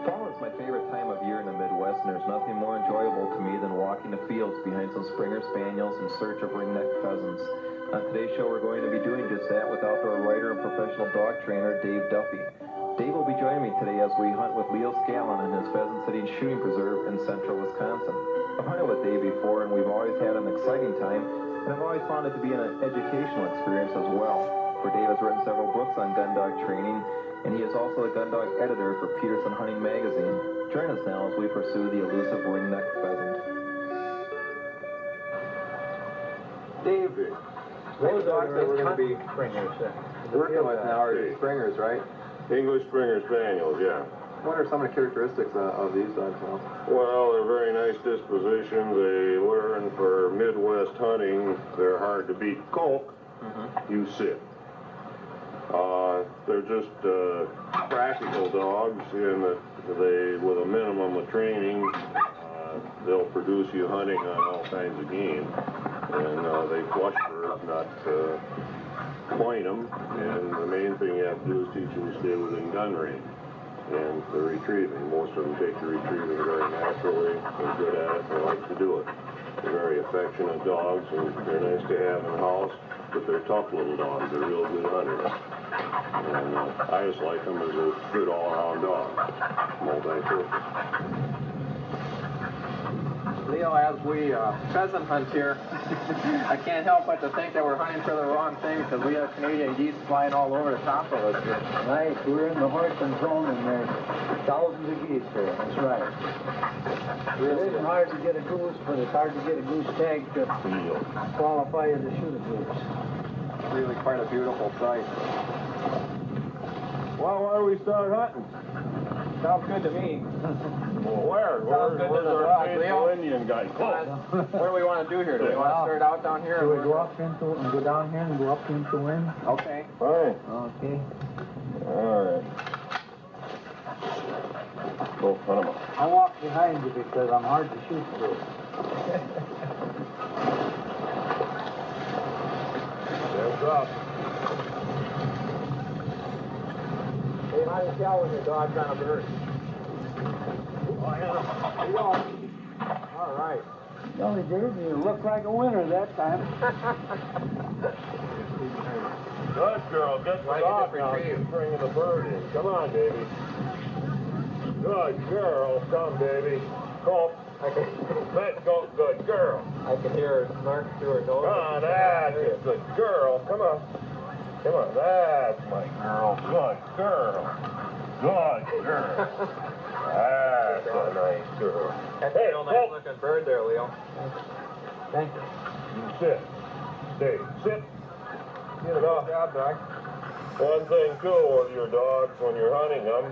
Fall is my favorite time of year in the Midwest, and there's nothing more enjoyable to me than walking the fields behind some Springer Spaniels in search of ring-necked pheasants. On today's show, we're going to be doing just that with outdoor writer and professional dog trainer Dave Duffey. Dave will be joining me today as we hunt with Leo Scallon in his Pheasant City Shooting Preserve in central Wisconsin. I've hunted with Dave before, and we've always had an exciting time, and I've always found it to be an educational experience as well. For Dave has written several books on gun dog training, and he is also a gun dog editor for Peterson Hunting Magazine. Join us now as we pursue the elusive ring-necked pheasant. Dave, those dogs that we're going to be Springers working with now are Springers, right? English Springer Spaniels, yeah. What are some of the characteristics of these dogs now? Well, they're very nice disposition. They learn for Midwest hunting. They're hard to beat. Colt, you sit. They're just practical dogs in that they, with a minimum of training, they'll produce you hunting on all kinds of game. And they flush birds, not point them. And the main thing you have to do is teach them to stay within gun range. And the retrieving. Most of them take the retrieving very naturally. They're good at it. They like to do it. They're very affectionate dogs, and they're nice to have in the house. But they're tough little dogs. They're real good hunters. And I just like them as a good all-around dog. Multi-purpose. Leo, as we pheasant hunt here, I can't help but to think that we're hunting for the wrong thing because we have Canadian geese flying all over the top of us here. Right, we're in the Horton zone and there's thousands of geese here. That's right. It isn't hard to get a goose, but it's hard to get a goose tag to qualify you to shoot a goose. It's really quite a beautiful sight. Well, why don't we start hunting? Sounds good to me. Well, where's our faithful Indian guy? What do we want to do here? Do we want to start out down here? Do we go up into and go down here and go up into wind? Okay. Fine. Okay. All right. Go hunt 'em up. I'll walk behind you because I'm hard to shoot through. Hands up. Hey, how do you tell when your dog's on a bird? All right. No, he did. You look like a winner that time. Good girl. Get the dog now. She's bringing the bird in. Come on, baby. Good girl. Come, baby. Come. Let's go. Good girl. I can hear her snark through her nose. Come on, that's a good girl. Come on. Come on. That's my girl. Good girl. Good girl. That's a nice girl. That's a real nice looking bird there, Leo. Thank you. You sit. Stay. Sit. Get it off. Good job, dog. One thing, too, with your dogs, when you're hunting them,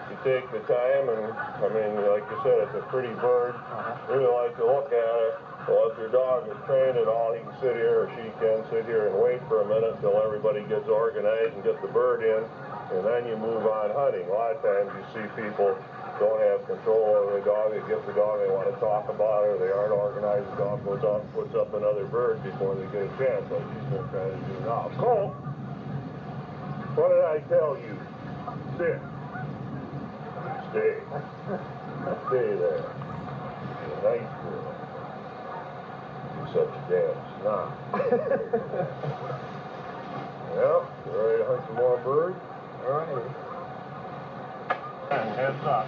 you take the time, and, I mean, like you said, it's a pretty bird. Really like to look at it. Well, if your dog is trained at all, he can sit here, or she can sit here and wait for a minute until everybody gets organized and get the bird in, and then you move on hunting. A lot of times you see people don't have control over the dog. They get the dog, they want to talk about it, or they aren't organized. The dog goes off, puts up another bird before they get a chance, like she's going to try to do now. Cole, what did I tell you? Sit. Stay. Stay there. You're a nice girl. You're such a damn snob. Well, you ready to hunt some more birds? All right. And heads up.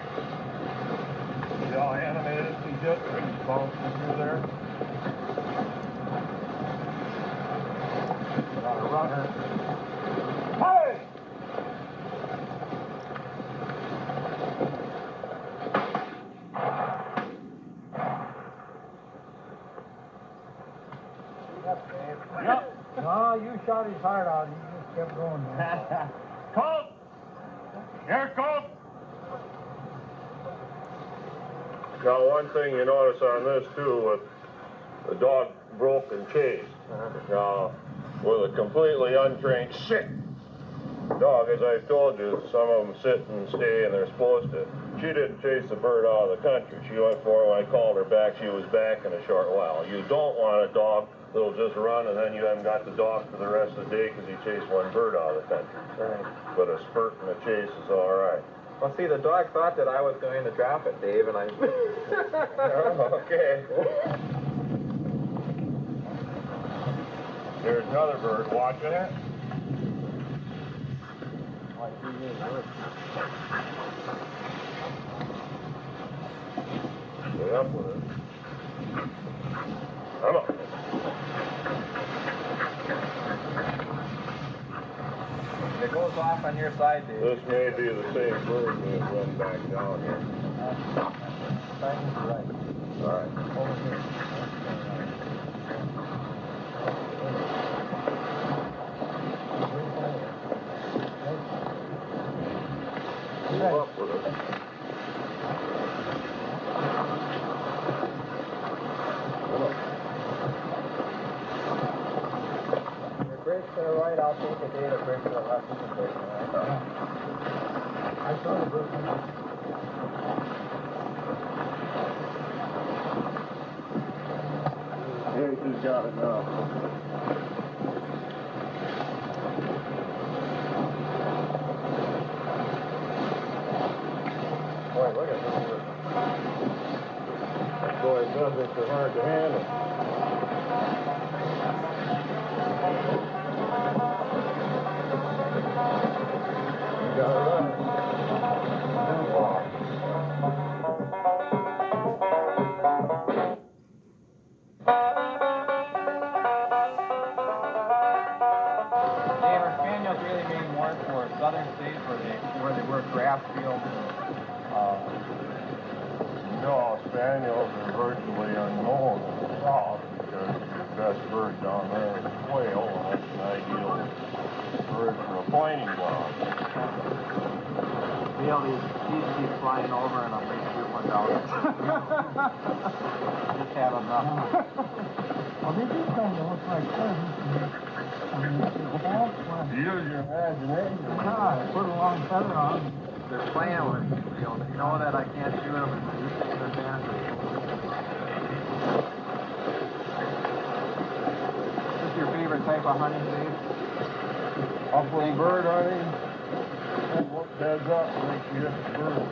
See how animated he just bouncing through there? Got a runner. Hey! Yep. No, you shot his heart out. He just kept going. Colt! Here, Colt! Now, one thing you notice on this, too, the dog broke and chased. Now, with a completely untrained shit dog, as I told you, some of them sit and stay, and they're supposed to. She didn't chase the bird out of the country. She went for it. When I called her back, she was back in a short while. You don't want a dog that'll just run, and then you haven't got the dog for the rest of the day because he chased one bird out of the country. Right. But a spurt and a chase is all right. Well, see, the dog thought that I was going to drop it, Dave, and I... Oh, okay. There's another bird watching it. Stay up with it. Come on. It goes off on your side, Dave. This may be the same bird that run back down here. Right. All right. Over here. Move up with it. Come on. Your brakes to the right, I'll take a data brake to the left. You can brake to the right. I saw the brake. Here, he's got it now. Boy, look at this. That boy does it so hard to handle. You got it right. Dave, are spaniels really being more for southern states where they work grass fields? No, spaniels are virtually unknown in the south because the best bird down there is quail, and that's an ideal bird for a pointing dog. These keep flying over and I'm going to shoot one down. Just have enough. Well, they do kind of look like cousins to me. I mean, Use your imagination. yeah, put a long feather on. They're playing with me. They know that I can't shoot them and they're taking advantage. Is this your favorite type of hunting, Dave? Upland bird hunting, that look heads up makes you hit the bird.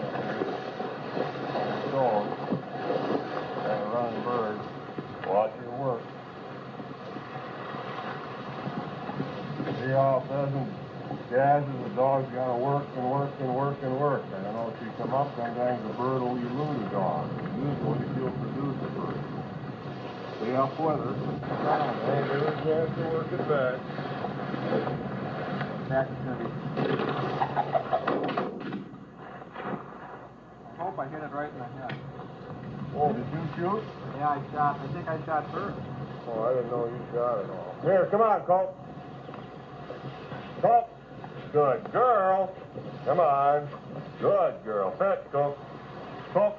So, that running bird, watch your work. See how Pheasant gases, the dog's gotta work and work and work and work. And I know if you come up, sometimes the bird will elude the dog. Usually she'll produce the bird. Stay up with her. Hey, give her a chance to work it back. That's going to be... I hope I hit it right in the head. Oh, did you shoot? Yeah, I think I shot first. Oh, I didn't know you shot it all. Here, come on, Colt. Colt. Good girl. Come on. Good girl. Fetch, Colt. Colt.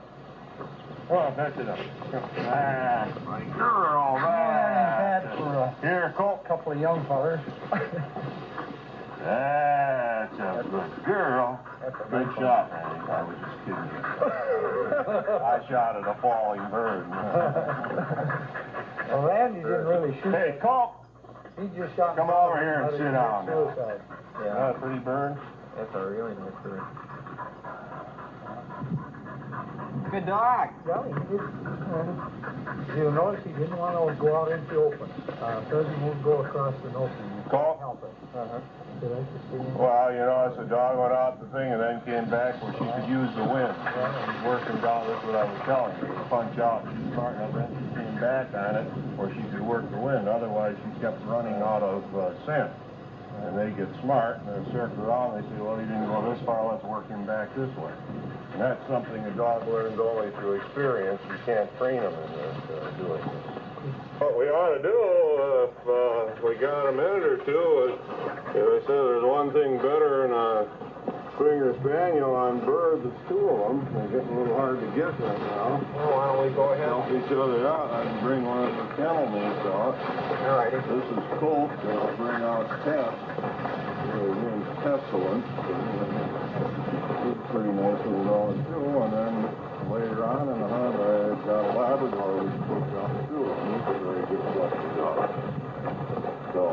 Come on, fetch it up. That's my girl. That's here, Colt. Couple of young fellers. That's a good girl. Good shot, Randy. I was just kidding you. I shot at a falling bird. Well, Randy didn't really shoot. Hey, Colt. He just shot. Come over here and sit down now. Suicide. Yeah, that a pretty bird? That's a really nice bird. Good dog. Yeah, he did. You'll notice he didn't want to go out into the open. Pheasant won't go across the open. Colt? Help it. Did I just see him? Well, you know, the dog went out the thing and then came back where she could use the wind. She's working down, that's what I was telling her. Punch out, she's smart enough, then she came back on it where she could work the wind. Otherwise, she kept running out of scent. And they get smart and they circle around. They say, well, he didn't go this far, let's work him back this way. And that's something a dog learns only through experience. You can't train them in this, doing this. What we ought to do, if we got a minute or two, is, as I said, there's one thing better than a Springer Spaniel on birds. It's two of them. They're getting a little hard to get right now. Oh, why don't we go ahead? Help each other out. I can bring one of the kennel mates out. All righty. This is Colt. I'll bring out Tess. His name's Pestilence. He's a pretty nice little dog too. And then later on in the hunt, I've got a Labrador we put down too. He's a very good fluffy dog. So,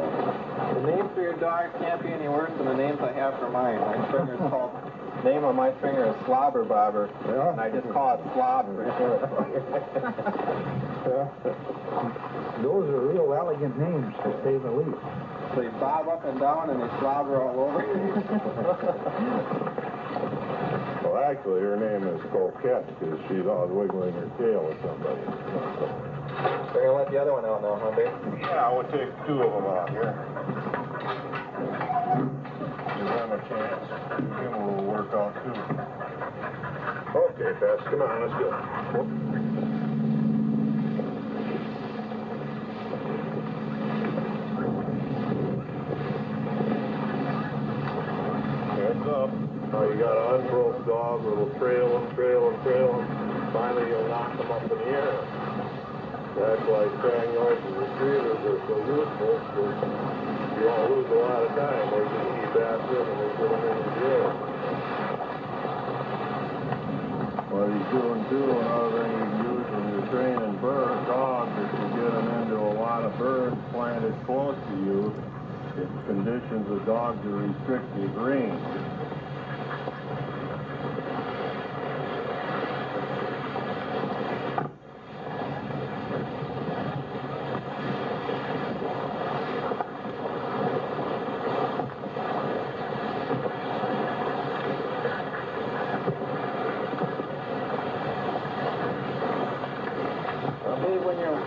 The names for your dogs can't be any worse than the names I have for mine. My Springer's called Name on my finger is Slobber Bobber, Yeah? and I just call it Slob for short. Those are real elegant names, to say the least. They bob up and down and they slobber all over. Well, actually, her name is Coquette because she's always wiggling her tail at somebody. We're going to let the other one out now, huh, Dave? Yeah, we'll take two of them out here. Give them a chance. Him will work out too. Okay, Bess, come on, let's go. Heads up. Now you got an unbroke dog that'll trail him. Finally, you'll knock him up in the air. That's why Spaniels and retrievers are so useful, because you don't lose a lot of time. They just keep after him and they put him in the air. What he's doing too, another thing you can use when you're training dogs is to get them into a lot of birds planted close to you. It conditions the dog to restricted range.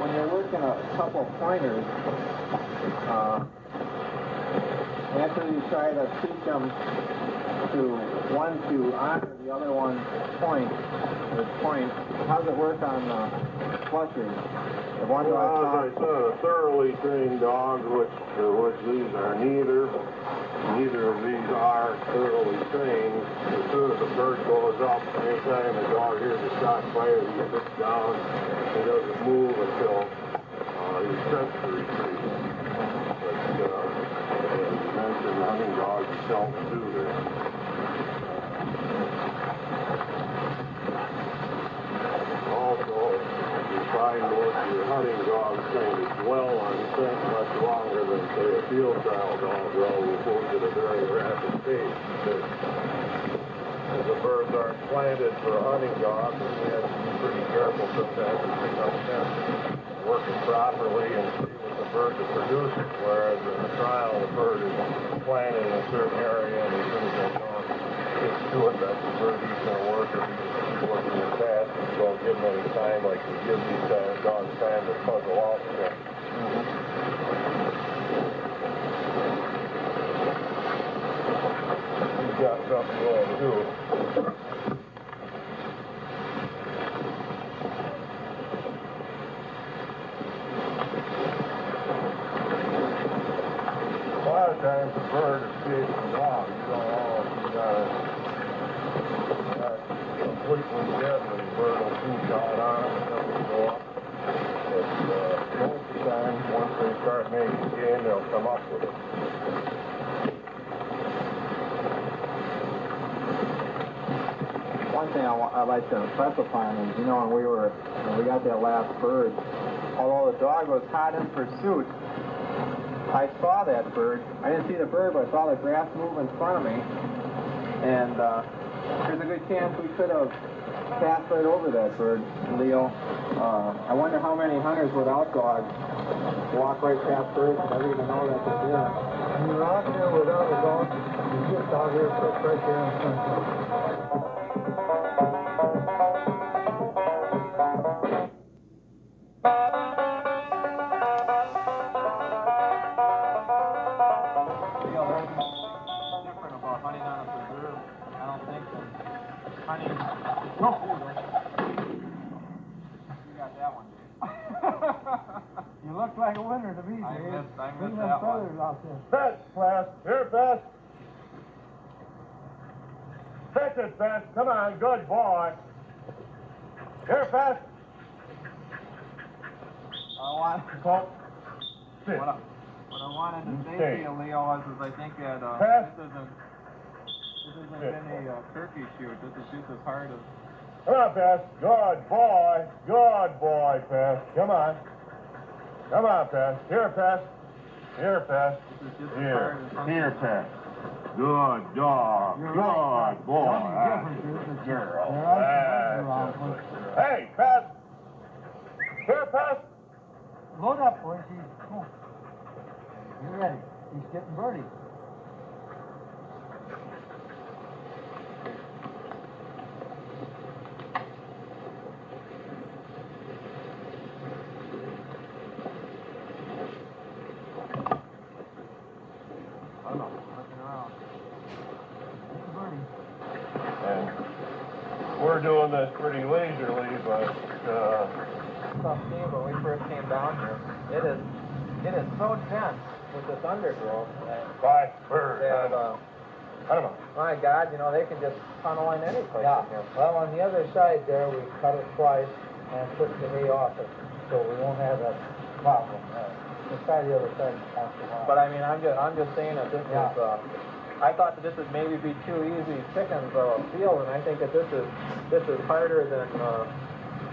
When you're working a couple pointers, after you try to teach them one to honor the other one's point, how does it work on flushers? The one Well, as I said, a thoroughly trained dog, which these are neither of these are thoroughly trained. As soon as the bird goes up, anytime the dog hears a shot fired, he sits down. He doesn't move until he sets the retreat. But as you mentioned, hunting dogs seldom do this. Also, you find most of your hunting dogs kind of dwell on scent much longer than, say, a field trial dog will move at a very rapid pace. Because the birds aren't planted for a hunting dog, and we have to be pretty careful sometimes to pick up scent, working properly and see what the bird is producing. Whereas in a trial, the bird is planted in a certain area, and as soon as that dog gets to it, that's the bird he's going to work, or he's going to keep working as fast, and you don't give him any time, like you give these dogs time to puzzle out scent. He's got something going to do. A lot of times the bird escapes the dog. You don't know if you got completely dead when the bird will shoot shot on him and something go up. But most of the time, once they start making game, they'll come up with it. One thing I'd like to impress upon is, when we got that last bird, although the dog was hot in pursuit, I saw that bird. I didn't see the bird, but I saw the grass move in front of me. And there's a good chance we could have passed right over that bird, Leo. I wonder how many hunters without dogs walk right past birds and never even know that they're there. When you're out there without a dog, you get out here for fresh air and sunshine. Different about hunting on a preserve, I don't think, than hunting. No! You got that one, Dave. You look like a winner to me, I Dave. missed that feathers one. out there. Fetch, class. Here, Fetch. Fetch it, Fetch. Come on, good boy. Here, Fetch. Sit. What I wanted to say Stay. to you, Leo, is I think that Pass. this isn't been a turkey shoot. This is just as hard as... Come on, Fetch. Good boy. Good boy, Fetch. Come on. Come on, Fetch. Here, Fetch. Here, Fetch. This is just as Here. hard as hunting. Here, Fetch. Good dog. You're Good right. boy. The only That's difference is a that girl. there are That's around a when- good girl. Hey, Pat. Here, Pat. Load up, boys. Come on. You're ready. He's getting birdie. I know. Looking around. Getting birdie. And we're doing this pretty leisurely, but Tough game when we first came down here. It is so dense with this undergrowth by bird. that, I don't know. my God, you know, they can just tunnel in any place Yeah. in here. Well, on the other side there, we cut it twice and took the hay off it, so we won't have that problem. Just try the other side once in a while. But I mean, I'm just saying that this Yeah. is, I thought that this would maybe be too easy pickings of a field, and I think that this is harder than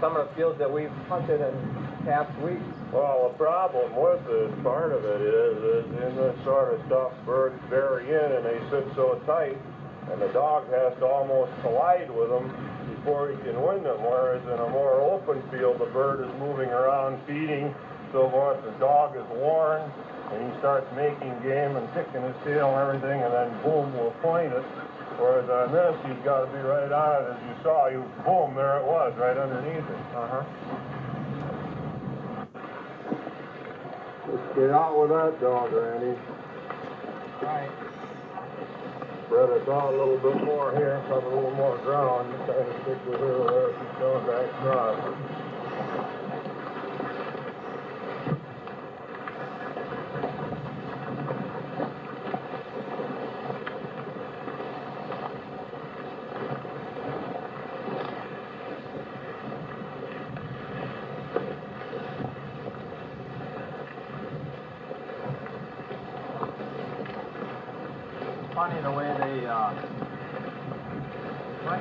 some of the fields that we've hunted in past weeks. Well, the problem with it, part of it is in this sort of stuff, birds bury in and they sit so tight, and the dog has to almost collide with them before he can win them, whereas in a more open field, the bird is moving around feeding, so once the dog is worn, and he starts making game and kicking his tail and everything, and then boom, we'll point it. Whereas on this, you've got to be right on it. As you saw, you boom, there it was, right underneath it. Let's get out with that dog, Randy. All right. Spread us out a little bit more here, cover a little more ground. Just kind of stick with her there. She's going back across. Funny the way they, like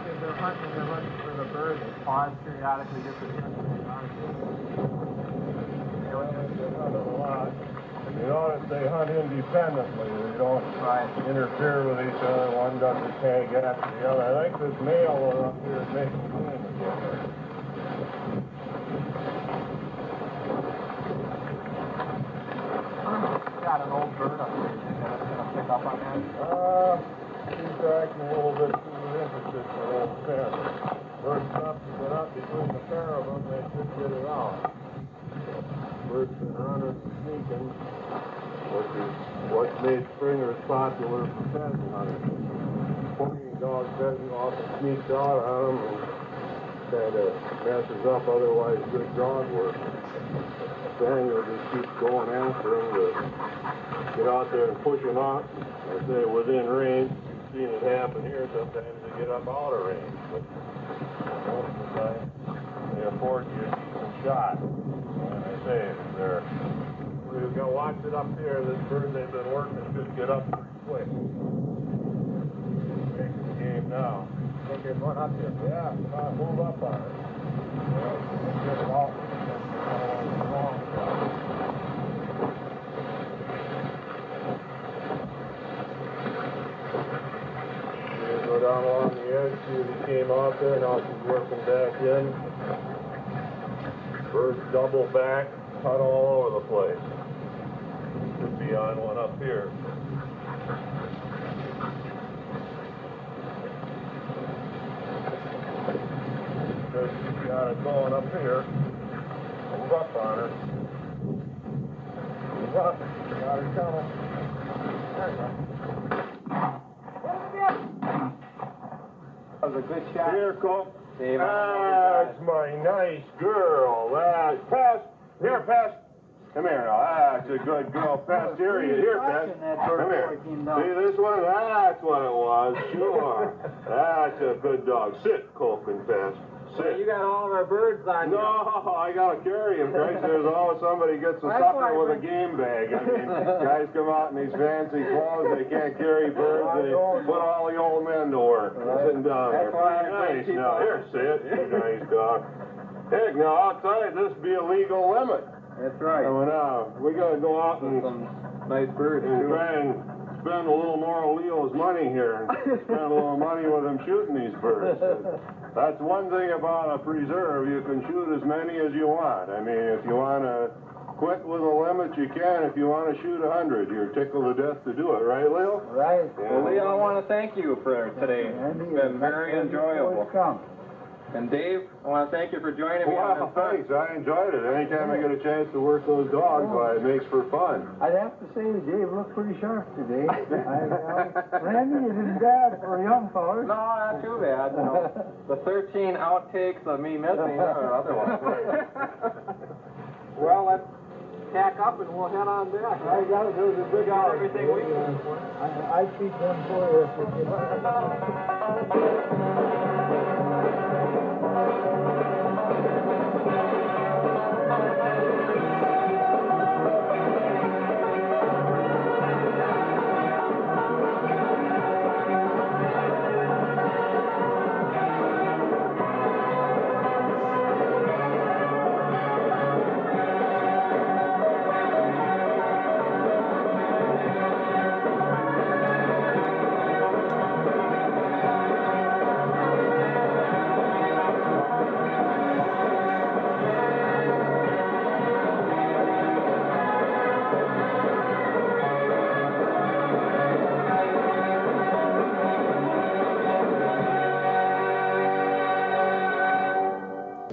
if they're hunting, they're looking for the bird, they pause periodically just to check the You notice they hunt independently. They don't interfere with each other. One doesn't tag after the other. I think this male one up here is making game again. Got an old bird up there. You think that's going to pick up on that? He's acting a little bit too interested for old pen. Birds up to get up between the pair of them, they should get it out. Birds been running and sneaking, which is what made springers popular for pheasant hunting. Pointing dogs pheasant often sneaks out on them and kind of messes up otherwise good dog work. Daniel just keeps going after him to get out there and push him out. I say within range. You've seen it happen here. Sometimes they get up out of range, but most of the time they afford you a decent shot. And I say they're we've got to watch it up here. This bird they've been working should get up pretty quick. Making the game now. Think there's one up here. Yeah, come on, move up on it. Yeah, get it off. Go down along the edge, see if he came out there, now she's working back in. Birds double back, cut all over the place. Could be on one up here. Because she's got it going up here. Move up on her. Move up. Got her coming. There you go. That was a good shot. Here, Colt. Dave, That's my nice girl. Pass. Here, Pass. Come here now. That's a good girl. Pass. Here, Pass. Come here. See this one? That's what it was. Sure. That's a good dog. Sit, Colt and Pass. Sit. You got all of our birds on you. No, I gotta carry him. Christ, there's always somebody gets a sucker with a game bag. I mean, guys come out in these fancy clothes, they can't carry birds, they put all the old men to work. Sitting down there. Nice. Now, here, sit. You nice dog. Heck, now outside, this would be a legal limit. That's right. So now, we gotta go out and Some nice birds, too. try and spend a little more of Leo's money here. Spend a little money with him shooting these birds. That's one thing about a preserve. You can shoot as many as you want. I mean, if you want to quit with a limit, you can. If you want to shoot 100, you're tickled to death to do it. Right, Leo? Right. Yeah. Well, Leo, I want to thank you for today. It's been very enjoyable. And Dave, I want to thank you for joining me on Wow, this hunt. thanks. I enjoyed it. Anytime I get a chance to work those dogs, why, it makes for fun. I'd have to say Dave looked pretty sharp today. Randy isn't bad for a young fella. No, not too bad. You know, the 13 outtakes of me missing or otherwise. Well, let's tack up and we'll head on back. I got it. It was a good Got everything we can. I'd keep them for you.